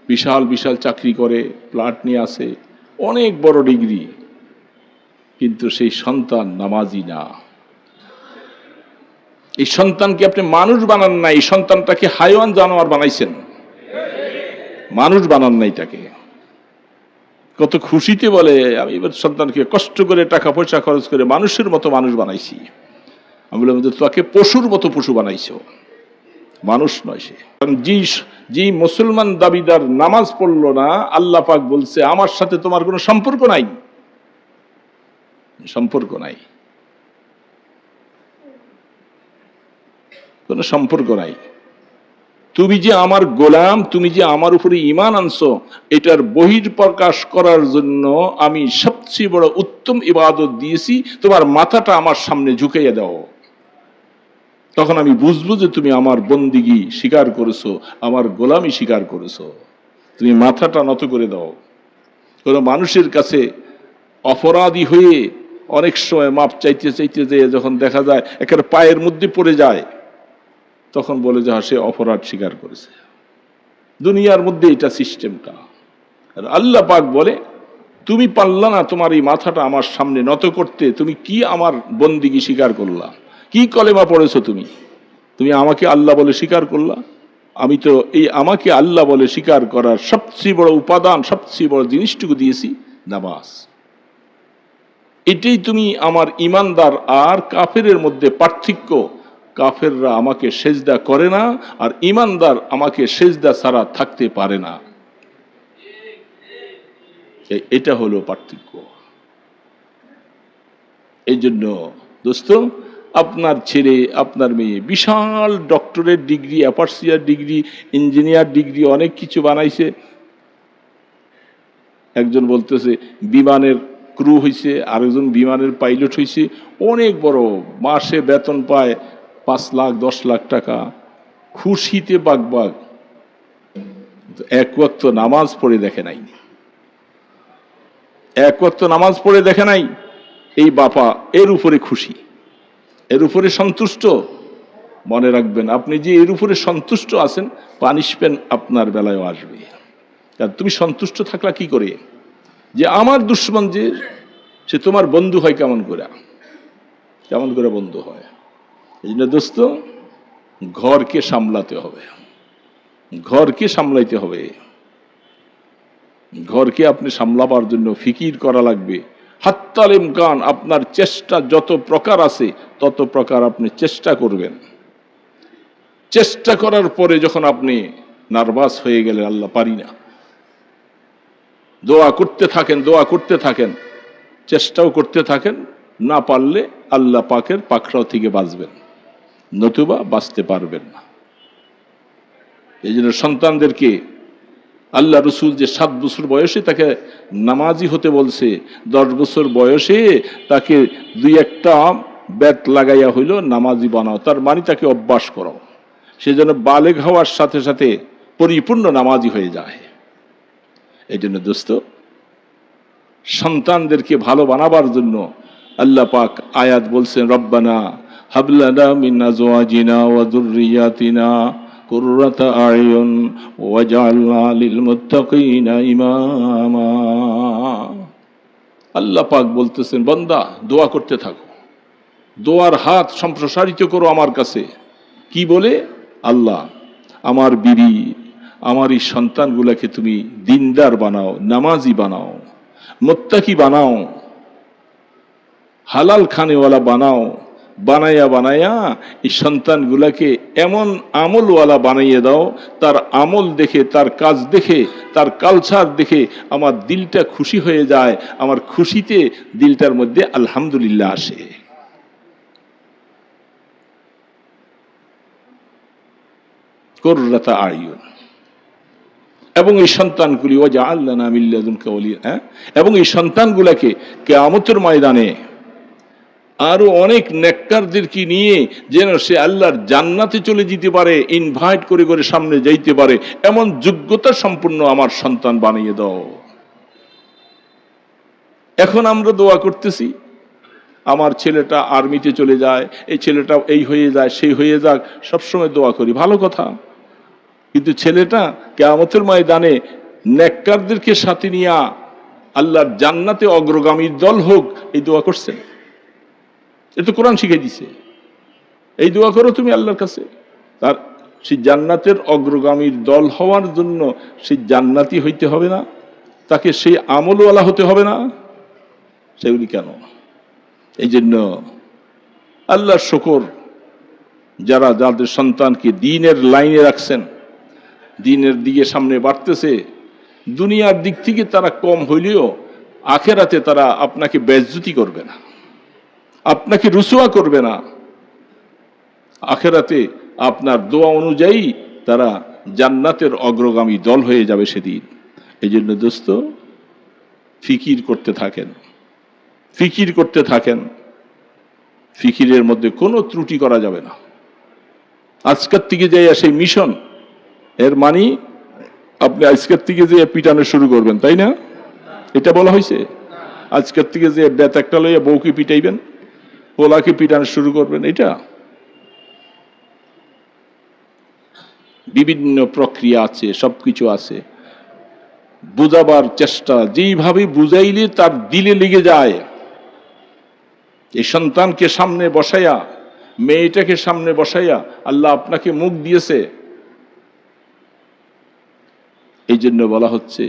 বিশাল বিশাল চাকরি করে, প্লাট নিয়ে আসে, অনেক বড় ডিগ্রি, কিন্তু সেই সন্তান নামাজি না। এই সন্তানকে আপনি মানুষ বানান নাই, এই সন্তানটাকে হাইওয়ান জানোয়ার বানাইছেন, মানুষ বানান নাই তাকে। কত খুশিতে বলে আমি এবার সন্তানকে কষ্ট করে টাকা পয়সা খরচ করে মানুষের মতো মানুষ বানাইছি। আমি বললাম যে তাকে পশুর মতো পশু বানাইছ, মানুষ নয় সে। যে মুসলমান দাবিদার নামাজ পড়লো না, আল্লাহ পাক বলছে আমার সাথে তোমার কোনো সম্পর্ক নাই, সম্পর্ক নাই, কোনো সম্পর্ক নাই। তুমি যে আমার গোলাম, তুমি যে আমার উপরে ঈমান আনছো, এটার বহিঃপ্রকাশ করার জন্য আমি সবচেয়ে বড় উত্তম ইবাদত দিয়েছি, তোমার মাথাটা আমার সামনে ঝুঁকাইয়া দাও, তখন আমি বুঝবো যে তুমি আমার বন্দিগি স্বীকার করেছো, আমার গোলামি স্বীকার করেছো। তুমি মাথাটা নত করে দাও। কোনো মানুষের কাছে অপরাধী হয়ে অনেক সময় মাপ চাইতে চাইতে যেয়ে যখন দেখা যায় একের পায়ের মধ্যে পড়ে যায়, তখন বলে যে সে অপরাধ স্বীকার করেছে। দুনিয়ার মধ্যে এটা সিস্টেমটা। আর আল্লাহ পাক বলে তুমি পারলা না তোমার এই মাথাটা আমার সামনে নত করতে, তুমি কি আমার বন্দিগি স্বীকার করলা, কি কলেমা পড়েছো তুমি, তুমি আমাকে আল্লাহ বলে স্বীকার করলা। আমি তো এই আমাকে আল্লাহ বলে স্বীকার করার সবচেয়ে বড় উপাদান, সবচেয়ে বড় জিনিসটুকু দিয়েছি নামাজ। এটাই তুমি আমার ইমানদার আর কাফেরের মধ্যে পার্থক্য। কাফেররা আমাকে সেজদা করে না, আর ইমানদার আমাকে সেজদা ছাড়া থাকতে পারে না। এটা হলো পার্থক্য। এই জন্য দোস্ত, আপনার ছেলে আপনার মেয়ে বিশাল ডক্টরেট ডিগ্রি, অ্যাপার্সিয়ার ডিগ্রি, ইঞ্জিনিয়ার ডিগ্রি, অনেক কিছু বানাইছে। একজন বলতেছে বিমানের ক্রু হয়েছে, আরেকজন বিমানের পাইলট হয়েছে, অনেক বড়, মাসে বেতন পায় 5 লাখ 10 লাখ টাকা, খুশিতে বাগবাগ। এক ওয়াক্ত নামাজ পড়ে দেখে নাই, এক ওয়াক্ত নামাজ পড়ে দেখে নাই। এই বাবা এর উপরে খুশি, এর উপরে সন্তুষ্ট। মনে রাখবেন, আপনি যে এর উপরে সন্তুষ্ট আছেন, পানিশমেন্ট আপনার বেলায় আসবে। তুমি সন্তুষ্ট থাকলা কি করে যে আমার দুশ্মন যে সে তোমার বন্ধু হয় কেমন করে, কেমন করে বন্ধু হয়। এই জন্য দোস্ত, ঘরকে সামলাতে হবে, ঘরকে সামলাইতে হবে। ঘরকে আপনি সামলাবার জন্য ফিকির করা লাগবে। হাত্তাল ইমকান, আপনার চেষ্টা যত প্রকার আছে তত প্রকার আপনি চেষ্টা করবেন। চেষ্টা করার পরে যখন আপনি নার্ভাস হয়ে গেলে আল্লাহ পারি না, দোয়া করতে থাকেন, দোয়া করতে থাকেন, চেষ্টাও করতে থাকেন। না পারলে আল্লাহ পাকের পাকড়াও থেকে বাঁচবেন, নতুবা বাঁচতে পারবেন না। এই জন্য সন্তানদেরকে আল্লাহ রসুল যে 7 বছর বয়সে তাকে নামাজি হতে বলছে, 10 বছর বয়সে তাকে 2-1টা বেত লাগাইয়া হইল নামাজি বানাও, তার মানে তাকে অভ্যাস করো, সে যেন বালেগ হওয়ার সাথে সাথে পরিপূর্ণ নামাজি হয়ে যায়। এই জন্য দোস্ত, সন্তানদেরকে ভালো বানাবার জন্য আল্লাহ পাক আয়াত বলছেন, রব্বানা হাবলানা মিন আজওয়াজিনা ওয়া যুররিয়াতিনা কুররাতা আয়ুন ওয়াজআলনা লিল মুত্তাকিনা ইমামা। আল্লাহ পাক বলতেছেন, বান্দা দোয়া করতে থাকো, দোয়ার হাত সম্প্রসারিত করো আমার কাছে। কি বলে? আল্লাহ আমার বিবি, আমার এই সন্তানগুলোকে তুমি দিনদার বানাও, নামাজি বানাও, মুত্তাকি বানাও, হালাল খানেওয়ালা বানাও। বানাইয়া বানাইয়া এই সন্তানগুলাকে এমন আমলওয়ালা বানাইয়ে দাও, তার আমল দেখে, তার কাজ দেখে, তার কালচার দেখে আমার দিলটা খুশি হয়ে যায়, আমার খুশিতে দিলটার মধ্যে আলহামদুলিল্লাহ আসে। কুররাতা আয়ুন। এবং এই সন্তানগুলি ওয়াজআলনা মিন লাদুনকা ওয়ালিয়্যা, এবং এই সন্তানগুলোকে কিয়ামতের ময়দানে আরো অনেক নেককারদেরকে নিয়ে যেন সে আল্লাহর জান্নাতে চলে যেতে পারে, ইনভাইট করে করে সামনে যাইতে পারে, এমন যোগ্যতা সম্পন্ন আমার সন্তান বানিয়ে দাও। এখন আমরা দোয়া করতেছি আমার ছেলেটা আর্মিতে চলে যায়, এই ছেলেটা এই হয়ে যায়, সেই হয়ে যাক, সবসময় দোয়া করি, ভালো কথা। কিন্তু ছেলেটা কিয়ামতের ময়দানে নেককারদেরকে সাথে নিয়ে আল্লাহর জান্নাতে অগ্রগামীর দল হোক, এই দোয়া করছেন? এটা কোরআন শিখিয়ে দিছে, এই দোয়া করো তুমি আল্লাহর কাছে। তার সেই জান্নাতের অগ্রগামীর দল হওয়ার জন্য সেই জান্নাতি হইতে হবে না? তাকে সেই আমলওয়ালা হতে হবে না? সেগুলি কেন? এই জন্য আল্লাহর শুকর, যারা যাদের সন্তানকে দ্বীনের লাইনে রাখছেন, দ্বীনের দিকে সামনে বাড়তেছে, দুনিয়ার দিক থেকে তারা কম হইলেও আখেরাতে তারা আপনাকে বেইজ্জতি করবে না, আপনাকে রুসুয়া করবে না। আখেরাতে আপনার দোয়া অনুযায়ী তারা জান্নাতের অগ্রগামী দল হয়ে যাবে সেদিন। এই জন্য দোস্ত, ফিকির করতে থাকেন, ফিকির করতে থাকেন। ফিকিরের মধ্যে কোনো ত্রুটি করা যাবে না। আজকের থেকে যাইয়া সেই মিশন, এর মানে আপনি আজকের থেকে যে পিটানো শুরু করবেন, তাই না? এটা বলা হয়েছে? আজকের থেকে যে বেত একটা লইয়া বউকে পিটাইবেন, পোলাকে পিটানো শুরু করবেন, এটা? বিভিন্ন প্রক্রিয়া আছে, সবকিছু আছে। বুঝাবার চেষ্টা, যেইভাবে বুঝাইলে তার দিলে লেগে যায়। এই সন্তানকে সামনে বসাইয়া, মেয়েটাকে সামনে বসাইয়া আল্লাহ আপনাকে মুখ দিয়েছে। এই জন্য বলা হচ্ছে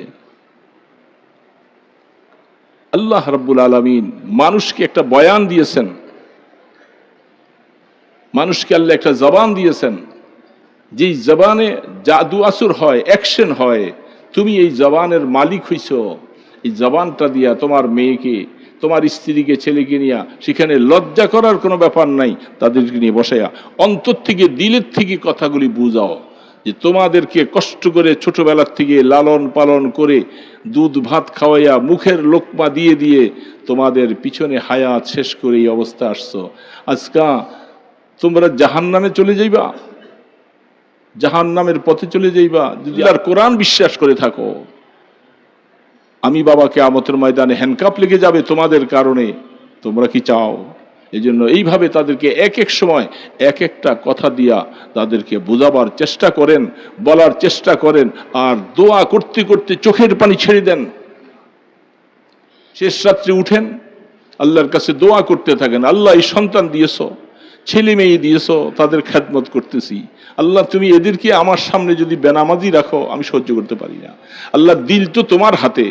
আল্লাহ রাব্বুল আলামিন মানুষকে একটা বয়ান দিয়েছেন, মানুষকে আল্লাহ একটা জবান দিয়েছেন, যেই জবানে জাদু আসর হয়, অ্যাকশন হয়। তুমি এই জবানের মালিক হইছ। এই জবানটা দিয়া তোমার মেয়েকে, তোমার স্ত্রীকে, ছেলেকে নিয়ে সেখানে লজ্জা করার কোনো ব্যাপার নাই। তাদেরকে নিয়ে বসাইয়া অন্তর থেকে, দিলের থেকে কথাগুলি বুঝাও, যে তোমাদেরকে কষ্ট করে ছোটবেলার থেকে লালন পালন করে দুধ ভাত খাওয়াইয়া মুখের লোকমা দিয়ে দিয়ে তোমাদের পিছনে হায়াত শেষ করে এই অবস্থা আসছো। আজকা তোমরা জাহান্নামে চলে যাইবা, জাহান্নামের পথে চলে যাইবা যদি আর কোরআন বিশ্বাস করে থাকো। আমি বাবা কিয়ামতের ময়দানে হ্যান্ডকাপ লেগে যাবে তোমাদের কারণে, তোমরা কি চাও? এই জন্য এইভাবে তাদেরকে এক এক সময় এক একটা কথা দিয়া তাদেরকে বোঝাবার চেষ্টা করেন, বলার চেষ্টা করেন। আর দোয়া করতে করতে চোখের পানি ছেড়ে দেন। শেষ রাত্রে উঠেন, আল্লাহর কাছে দোয়া করতে থাকেন, আল্লাহ এই সন্তান দিয়েছ, ছেলে মেয়ে দিয়েছ, তাদের খেদমত করতেছি। আল্লাহ তুমি এদেরকে আমার সামনে যদি বেনামাজি রাখো, আমি সহ্য করতে পারি না। আল্লাহ দিল তো তোমার হাতে,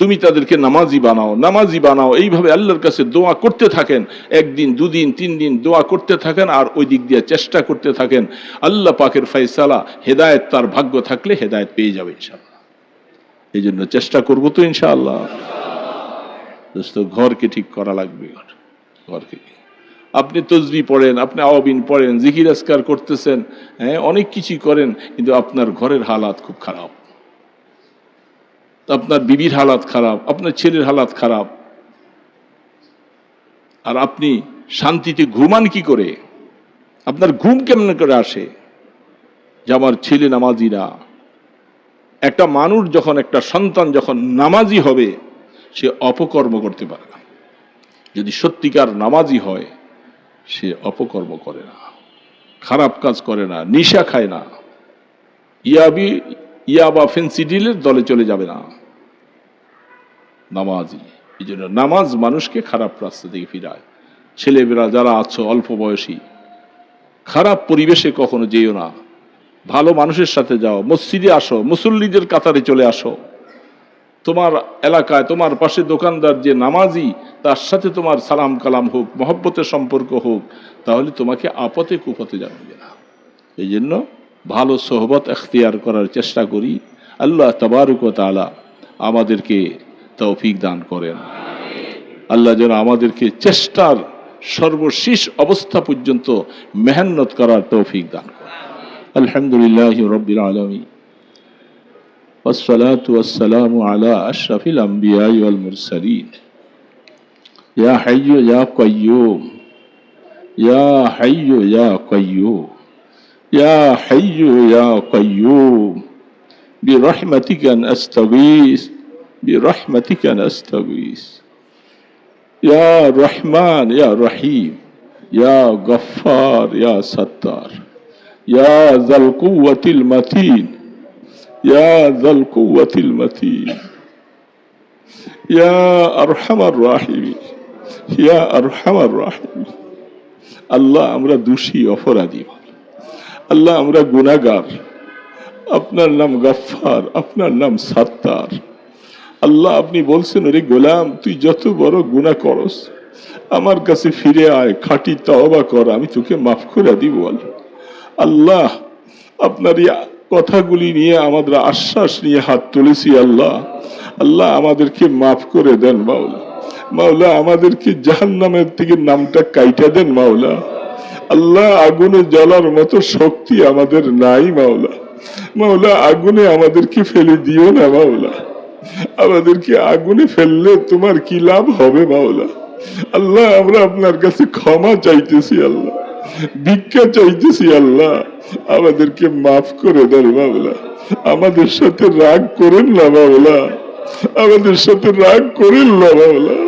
তুমি তাদেরকে নামাজি বানাও, নামাজি বানাও। এইভাবে আল্লাহর কাছে দোয়া করতে থাকেন। একদিন, দুদিন, 3 দিন দোয়া করতে থাকেন, আর ওই দিক দিয়ে চেষ্টা করতে থাকেন। আল্লাহ পাকের ফয়সালা, হেদায়েত তার ভাগ্য থাকলে হেদায়েত পেয়ে যাবে ইনশাআল্লাহ। এই জন্য চেষ্টা করবো তো ইনশাআল্লাহ। দোস্ত, ঘরকে ঠিক করা লাগবে। ঘরকে আপনি তসবি পড়েন, আপনি আওয়াবিন পড়েন, জিকির আজকার করতেছেন, হ্যাঁ, অনেক কিছুই করেন, কিন্তু আপনার ঘরের হালাত খুব খারাপ। আপনার বিবির হালাত খারাপ, আপনার ছেলের হালাত খারাপ। আর আপনি শান্তিতে ঘুমান কি করে? আপনার ঘুম কেমন করে আসে যে আমার ছেলে নামাজি না? একটা মানুষ যখন, একটা সন্তান যখন নামাজি হবে, সে অপকর্ম করতে পারে না। যদি সত্যিকার নামাজি হয়, সে অপকর্ম করে না, খারাপ কাজ করে না, নিশা খায় না, ইয়াবা ফেন্সিডিলের দলে চলে যাবে না। নামাজি। এই জন্য নামাজ মানুষকে খারাপ রাস্তা থেকে ফিরায়। ছেলেমেয়েরা যারা আছো অল্প বয়সী, খারাপ পরিবেশে কখনো যেও না, ভালো মানুষের সাথে যাও, মসজিদে আসো, মুসল্লিদের কাতারে চলে আসো। তোমার এলাকায়, তোমার পাশে দোকানদার যে নামাজি, তার সাথে তোমার সালাম কালাম হোক, মহব্বতের সম্পর্ক হোক, তাহলে তোমাকে আপদে কুপথে যাবে না। এই জন্য ভালো সোহবত এখতিয়ার করার চেষ্টা করি। আল্লাহ তাবারক ওয়া তাআলা আমাদেরকে তৌফিক দান করেন। আল্লাহ যেন আমাদেরকে চেষ্টার সর্বশেষ অবস্থা পর্যন্ত মেহনত করার তৌফিক দান করেন। আলহামদুলিল্লাহি রাব্বিল আলামিন, والصلاة والسلام على أشرف الأنبياء والمرسلين ইয়া হাইয়্যু ইয়া কাইয়্যুম, ইয়া হাইয়্যু ইয়া কাইয়্যুম, ইয়া হাইয়্যু ইয়া কাইয়্যুম, বিরহমাতিকা নাস্তাগীস, বিরহমাতিকা নাস্তাগীস। ইয়া রহমান ইয়া রহিম, ইয়া গফফার ইয়া সত্তার, ইয়া যাল কুওয়াতিল মাতিন, ইয়া যাল কুওয়াতিল মাতিন, ইয়া আরহামার রাহিমিন, ইয়া আরহামার রাহিমিন। আল্লাহ আমরা দোষী অপরাধী, আল্লাহ আমরা গুনাহগার, আপনার নাম গফফার, আপনার নাম সত্তার। আল্লাহ আপনি বলছেন, ওরে গোলাম তুই যত বড় গুনাহ করস আমার কাছে ফিরে আয়, খাঁটি তওবা কর, আমি তোকে মাফ করে দিব। আল্লাহ আপনার এই কথাগুলি নিয়ে আমাদের আশ্বাস নিয়ে হাত তুলেছি। আল্লাহ আল্লাহ আমাদেরকে মাফ করে দেন মাওলা। মাওলা আমাদেরকে জাহান্নামের থেকে নামটা কাইটা দেন মাওলা। আল্লাহ আগুনে জ্বলার মতো শক্তি আমাদের নাই মাওলা। মাওলা আগুনে আমাদেরকে ফেলে দিও না মাওলা। আমাদেরকে আগুনে ফেললে তোমার কি লাভ হবে মাওলা। আল্লাহ আমরা আপনার কাছে ক্ষমা চাইতেছি, আল্লাহ ভিক্ষা চাইতেছি। আল্লাহ আমাদেরকে মাফ করে দেন মাওলা। আমাদের সাথে রাগ করেন না মাওলা, আমাদের সাথে রাগ করেন না মাওলা।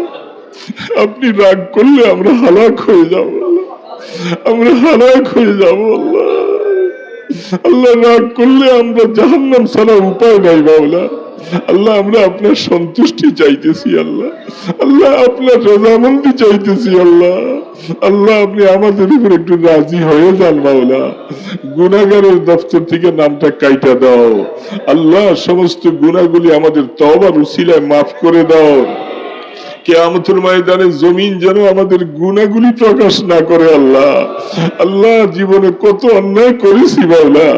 আপনি রাগ করলে আমরা হালাক হয়ে যাব, আমরা হালাক হয়ে যাব। আল্লাহ আল্লাহ রাগ করলে আমরা জাহান্নাম ছাড়া উপায় নাই মাওলা। আল্লাহ আমরা আপনার সন্তুষ্টি চাইতেছি। আল্লাহ আল্লাহ আপনার রজামন্দি চাইতেছি। আল্লাহ আল্লাহ আপনি আমাদের উপর একটু রাজি হয়ে যান মাওলা। গুনাহগারের দফতর থেকে নামটা কাইটা দাও আল্লাহ। সমস্ত গুনাহগুলি আমাদের তওবার উসিলায় মাফ করে দাও। কিয়ামতের ময়দানে জমিন যেন আমাদের গুনাহগুলি প্রকাশ না করে। আল্লাহ আল্লাহ জীবনে কত অন্যায় করেছি মাওলা,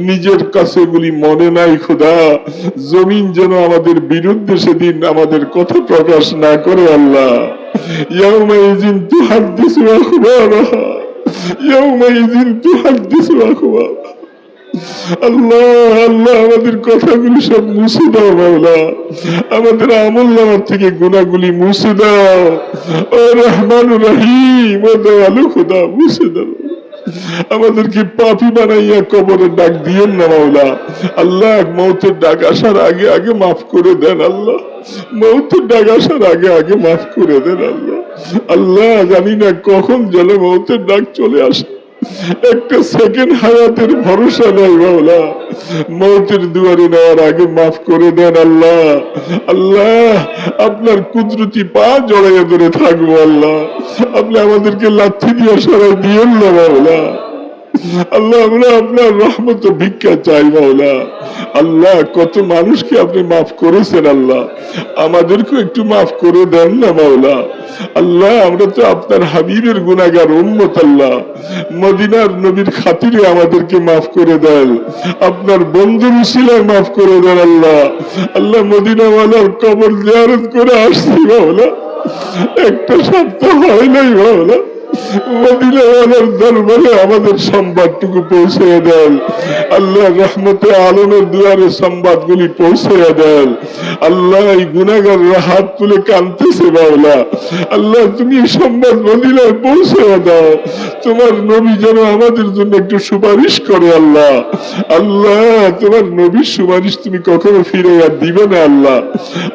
নিজের কাছে গুলি মনে নাই খোদা। জমিন যেন আমাদের বিরুদ্ধে সেদিন আমাদের কথা প্রকাশ না করে। আল্লাহ ইয়াউমাইযিন তুহাদ্দিসু আখবারাহা, ইয়াউমাইযিন তুহাদ্দিসু আখবারাহা। আল্লাহ আল্লাহ আমাদের কথাগুলি সব মুছে দাও মাওলা। আমাদের আমলনামার থেকে গুনাহগুলি মুছে দাও। ও রহমান রহিম, ও দয়ালু খোদা মুছে দাও। আমাদেরকে পাপী বানাইয়া কবরে ডাক দিয়েন না মাওলা। আল্লাহ মৌতের ডাক আসার আগে আগে মাফ করে দেন। আল্লাহ মৌতের ডাক আসার আগে আগে মাফ করে দেন। আল্লাহ আল্লাহ জানি না কখন যেন মৌতের ডাক চলে আসে, একটা সেকেন্ড হায়াতের ভরসা নেই মাওলা। মৌতের দুয়ারে নেওয়ার আগে মাফ করে দেন। আল্লাহ আল্লাহ আপনার কুদরতি পা জড়াইয়া ধরে থাকবো। আল্লাহ আপনি আমাদেরকে লাথি দিয়ে সরাই দিয়েন না মাওলা। আল্লাহ আমরা আপনার রহমত ভিক্ষা চাই মাওলা। আল্লাহ কত মানুষকে আপনি মাফ করেছেন, আল্লাহ আমাদেরকে একটু মাফ করে দেন না মাওলা। আল্লাহ আমরা তো আপনার হাবিবের গুনাহগার উম্মত। আল্লাহ মদিনার নবীর খাতিরে আমাদেরকে মাফ করে দেন, আপনার বন্ধুর উসিলায় মাফ করে দেন। আল্লাহ আল্লাহ মদিনাওয়ালার কবর জিয়ারত করে আসছি মাওলা, একটা সপ্তাহ হয় নাই মাওলা। মদিনাওয়ালার দরবারে আমাদের সংবাদটুকু পৌঁছে দেন। আল্লাহ রহমতে আলমের দুয়ারে সংবাদগুলি পৌঁছে দেন। আল্লাহ এই গুনাহগাররা হাত তুলে কাঁদতেছে মাওলা। আল্লাহ তুমি সংবাদ মদিনায় পৌঁছে দাও, তোমার নবী যেন আমাদের জন্য একটু সুপারিশ করে। আল্লাহ আল্লাহ তোমার নবীর সুপারিশ তুমি কখনো ফিরাইয়া দিবে না। আল্লাহ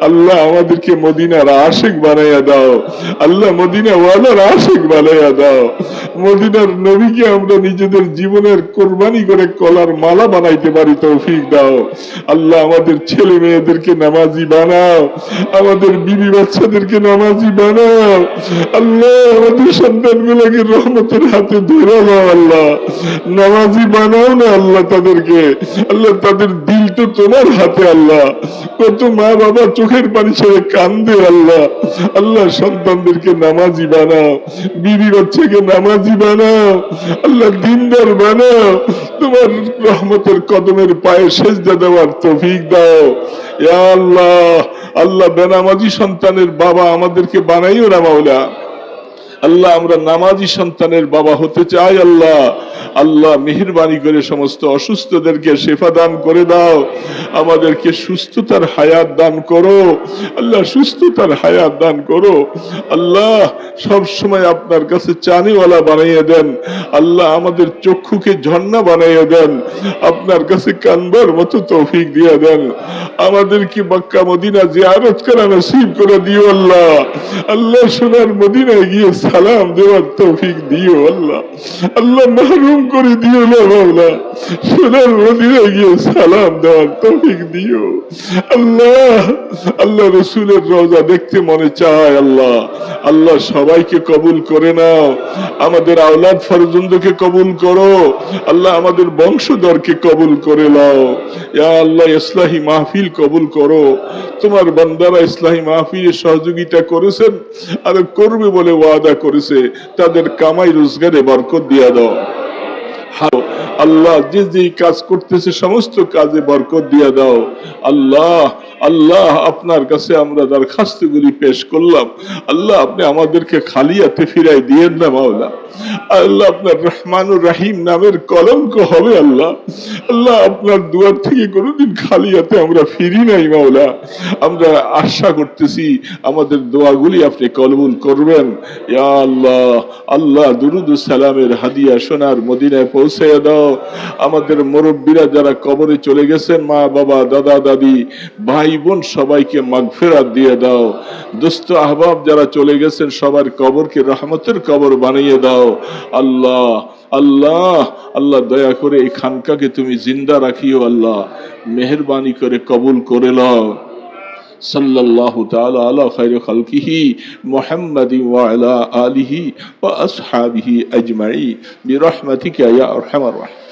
আল্লাহ আমাদেরকে মদিনার আশিক বানাইয়া দাও। আল্লাহ মদিনা ওয়ালার আশিক বানাইয়া দাও। মদিনার নবীকে আমরা নিজেদের জীবনের কোরবানি করে কলার মালা বানাইতে পারি তৌফিক দাও। আল্লাহ আমাদের ছেলে মেয়েদেরকে নামাজি বানাও, আমাদের বিবি বাচ্চাদেরকে নামাজি বানাও। আল্লাহ আমাদের সন্তানগুলোকে রহমতের হাতে ধরে নাও। আল্লাহ নামাজি বানাও না আল্লাহ তাদেরকে। আল্লাহ তাদের দিল তো তোমার হাতে। আল্লাহ কত মা বাবা চোখের পানি ছেড়ে কান্দে। আল্লাহ আল্লাহ সন্তানদেরকে নামাজি বানাও, বিবি বাচ্চাকে নামাজি বানাও। আল্লাহ দিনদার বানাও, তোমার রহমতের কদমের পায়ে সেজদা দেওয়ার তৌফিক দাও। ইয়া আল্লাহ আল্লাহ বেনামাজি সন্তানের বাবা আমাদেরকে বানাইও না মাওলা। আল্লাহ আমরা নামাজি সন্তানের বাবা হতে চাই আল্লাহ। আল্লাহ মেহেরবানি করে সমস্ত অসুস্থদেরকে শেফা দান করে দাও, আমাদেরকে সুস্থতার হায়াত দান করো আল্লাহ, সুস্থতার হায়াত দান করো আল্লাহ। সব সময় আপনার কাছে চানিওয়ালা বানিয়ে দেন আল্লাহ, আমাদের চক্ষুকে ঝর্ণা বানিয়ে দেন, আপনার কাছে কানবার মতো তৌফিক দিয়ে দেন, আমাদেরকে মক্কা মদিনা জিয়ারত করা নসিব করে দিও আল্লাহ। আল্লাহ সোনার মদিনায় গিয়ে সালাম দেওয়ার তৌফিক দিও আল্লাহ। আল্লাহ মাহরুম করে দিও না মাওলা, সোনার মদিনায় গিয়ে সালাম দেওয়ার তৌফিক দিও আল্লাহ। আল্লাহ রসুলের রওজা দেখতে মনে চায় আল্লাহ। আল্লাহ সবাইকে কবুল করে নাও, আমাদের আওলাদ ফরজন্দকে কবুল করো আল্লাহ, আমাদের বংশধরকে কবুল করে নাও ইয়া আল্লাহ। ইসলাহি মাহফিল কবুল করো, তোমার বান্দারা ইসলাহি মাহফিলে সহযোগিতা করেছেন আর করবে বলে ওয়াদা করেছে, তাদের কামাই রোজগারে বরকত দিয়া দাও আল্লাহ। যে যে কাজ করতেছে সমস্ত কাজে বরকত দিয়া দাও আল্লাহ। আল্লাহ আপনার কাছে আমরা দরখাস্তগুলি পেশ করলাম আল্লাহ, আপনি আমাদেরকে খালি হাতে ফিরাই দিয়েন না মাওলা। আল্লাহ আপনার রহমানুর রাহিম নামের কলঙ্ক হবে আল্লাহ। আল্লাহ আপনার দুয়ার থেকে কোনোদিন খালি হাতে আমরা ফিরি নাই মাওলা। আমরা আশা করতেছি আমাদের দোয়াগুলি আপনি কবুল করবেন ইয়া আল্লাহ। আল্লাহ দুরুদ সালামের হাদিয়া সোনার মদিনায় পৌঁছে দাও। আমাদের মুরব্বীরা যারা কবরে চলে গেছেন, মা বাবা দাদা দাদি ভাই বোন সবাইকে মাগফিরাত দিয়ে দাও। দোস্ত আহবাব যারা চলে গেছেন সবার কবরকে রহমতের কবর বানিয়ে দাও আল্লাহ। আল্লাহ আল্লাহ দয়া করে এই খানকাকে তুমি জিন্দা রাখিও আল্লাহ, মেহেরবানি করে কবুল করে নাও। সাল্লাল্লাহু তাআলা আলা খায়রি খালকিহি মুহাম্মাদিন ওয়া আলা আলিহি ওয়া আসহাবিহি আজমাইন বিরহমাতিকা ইয়া আরহামার রাহিমিন।